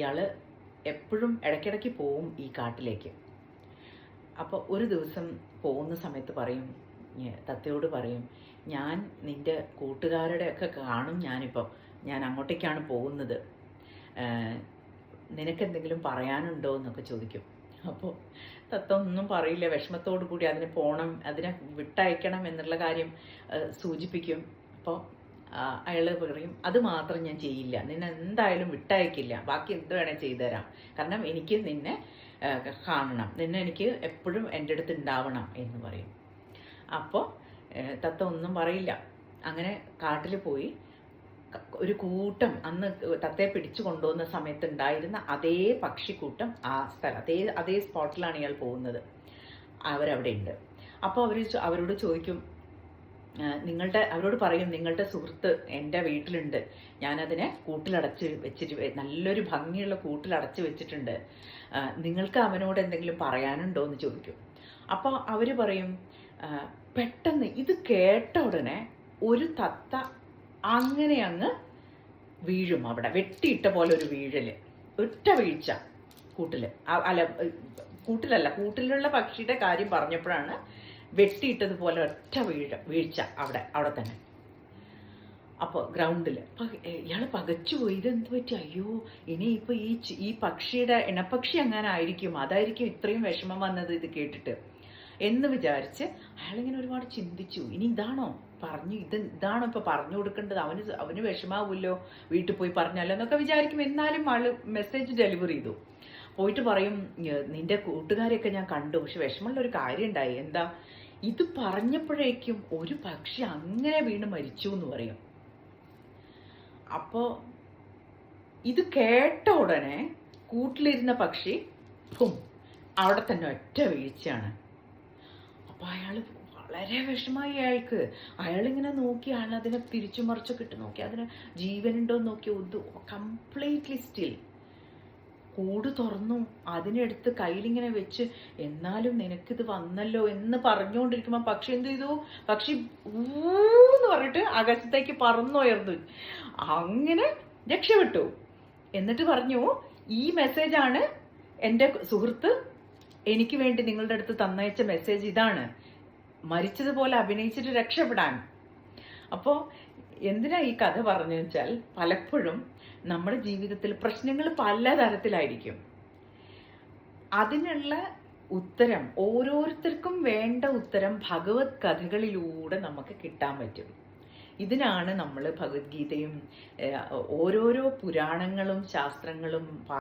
ഇയാൾ എപ്പോഴും ഇടയ്ക്കിടയ്ക്ക് പോവും ഈ കാട്ടിലേക്ക്. അപ്പോൾ ഒരു ദിവസം പോകുന്ന സമയത്ത് പറയും, തത്തയോട് പറയും, ഞാൻ നിൻ്റെ കൂട്ടുകാരുടെയൊക്കെ കാണും, ഞാൻ അങ്ങോട്ടേക്കാണ് പോകുന്നത്, നിനക്കെന്തെങ്കിലും പറയാനുണ്ടോ എന്നൊക്കെ ചോദിക്കും. അപ്പോൾ തത്ത ഒന്നും പറയില്ല, വിഷമത്തോടു കൂടി അതിനെ വിട്ടയക്കണം എന്നുള്ള കാര്യം സൂചിപ്പിക്കും. അപ്പോൾ അയാൾ പറയും, അത് മാത്രം ഞാൻ ചെയ്യില്ല, നിന്നെ എന്തായാലും വിട്ടയക്കില്ല, ബാക്കി എന്ത് വേണേൽ ചെയ്തു തരാം, കാരണം എനിക്ക് നിന്നെ കാണണം, നിന്നെ എനിക്ക് എപ്പോഴും എൻ്റെ അടുത്ത് ഉണ്ടാവണം എന്ന് പറയും. അപ്പോൾ തത്ത ഒന്നും പറയില്ല. അങ്ങനെ കാട്ടിൽ പോയി ഒരു കൂട്ടം, അന്ന് തത്തയെ പിടിച്ചു കൊണ്ടുപോകുന്ന സമയത്ത് ഉണ്ടായിരുന്ന അതേ പക്ഷിക്കൂട്ടം ആ സ്ഥലം, അതേ സ്പോട്ടിലാണ് ഇയാൾ പോകുന്നത്. അവരവിടെ ഉണ്ട്. അപ്പോൾ അവരോട് ചോദിക്കും, അവരോട് പറയും, നിങ്ങളുടെ സുഹൃത്ത് എൻ്റെ വീട്ടിലുണ്ട്, ഞാനതിനെ കൂട്ടിലടച്ച് വെച്ചിട്ട്, നല്ലൊരു ഭംഗിയുള്ള കൂട്ടിലടച്ച് വെച്ചിട്ടുണ്ട്, നിങ്ങൾക്ക് അവനോട് എന്തെങ്കിലും പറയാനുണ്ടോ എന്ന് ചോദിക്കും. അപ്പോൾ അവർ പറയും, പെട്ടെന്ന് ഇത് കേട്ട ഉടനെ ഒരു തത്ത അങ്ങനെ അങ്ങ് വീഴും. അവിടെ വെട്ടിയിട്ട പോലെ ഒരു വീഴല്, ഒറ്റ വീഴ്ച കൂട്ടിലുള്ള പക്ഷിയുടെ കാര്യം പറഞ്ഞപ്പോഴാണ് വെട്ടിയിട്ടതുപോലെ ഒറ്റ വീഴ്ച അവിടെ തന്നെ. അപ്പോൾ ഗ്രൗണ്ടിൽ. അപ്പോൾ ഇയാൾ പകച്ചുപോയി, ഇതെന്ത് പറ്റി, അയ്യോ ഇനിയിപ്പോൾ ഈ പക്ഷിയുടെ ഇണപ്പക്ഷി അങ്ങനെ ആയിരിക്കും, അതായിരിക്കും ഇത്രയും വിഷമം വന്നത് ഇത് കേട്ടിട്ട് എന്ന് വിചാരിച്ച് അയാളിങ്ങനെ ഒരുപാട് ചിന്തിച്ചു. ഇനി ഇതാണോ ഇപ്പോൾ പറഞ്ഞു കൊടുക്കേണ്ടത്, അവന് വിഷമാവുമല്ലോ വീട്ടിൽ പോയി പറഞ്ഞല്ലോ എന്നൊക്കെ വിചാരിക്കും. എന്നാലും ആള് മെസ്സേജ് ഡെലിവറി ചെയ്തു. പോയിട്ട് പറയും, നിന്റെ കൂട്ടുകാരെയൊക്കെ ഞാൻ കണ്ടു, പക്ഷെ വിഷമമുള്ള ഒരു കാര്യം ഉണ്ടായി. എന്താ? ഇത് പറഞ്ഞപ്പോഴേക്കും ഒരു പക്ഷി അങ്ങനെ വീണ് മരിച്ചു എന്ന് പറയും. അപ്പോൾ ഇത് കേട്ട ഉടനെ കൂട്ടിലിരുന്ന പക്ഷി അവിടെ തന്നെ ഒറ്റ വീഴ്ചയാണ്. അപ്പോൾ അയാൾ വളരെ വിഷമായി. അയാളിങ്ങനെ നോക്കി, അതിനെ തിരിച്ചു മറിച്ചൊക്കെ ഇട്ട് നോക്കി, അതിന് ജീവനുണ്ടോ എന്ന് നോക്കി, കംപ്ലീറ്റ്ലി സ്റ്റിൽ. കൂട് തുറന്നു, അതിനെടുത്ത് കയ്യിലിങ്ങനെ വെച്ച്, എന്നാലും നിനക്കിത് വന്നല്ലോ എന്ന് പറഞ്ഞുകൊണ്ടിരിക്കുമ്പോൾ പക്ഷി എന്ത് ചെയ്തു? പക്ഷി ഊന്ന് പറഞ്ഞിട്ട് ആകാശത്തേക്ക് പറന്നുയർന്നു, അങ്ങനെ രക്ഷപ്പെട്ടു. എന്നിട്ട് പറഞ്ഞു, ഈ മെസ്സേജാണ് എൻ്റെ സുഹൃത്ത് എനിക്ക് വേണ്ടി നിങ്ങളുടെ അടുത്ത് തന്നയച്ച മെസ്സേജ്, ഇതാണ്, മരിച്ചതുപോലെ അഭിനയിച്ചിട്ട് രക്ഷപ്പെടാൻ. അപ്പോൾ എന്തിനാ ഈ കഥ പറഞ്ഞു വെച്ചാൽ, പലപ്പോഴും നമ്മുടെ ജീവിതത്തിൽ പ്രശ്നങ്ങൾ പലതരത്തിലായിരിക്കും. അതിനുള്ള ഉത്തരം, ഓരോരുത്തർക്കും വേണ്ട ഉത്തരം ഭഗവത് കഥകളിലൂടെ നമുക്ക് കിട്ടാൻ പറ്റും. ഇതിനാണ് നമ്മൾ ഭഗവത്ഗീതയും ഓരോരോ പുരാണങ്ങളും ശാസ്ത്രങ്ങളും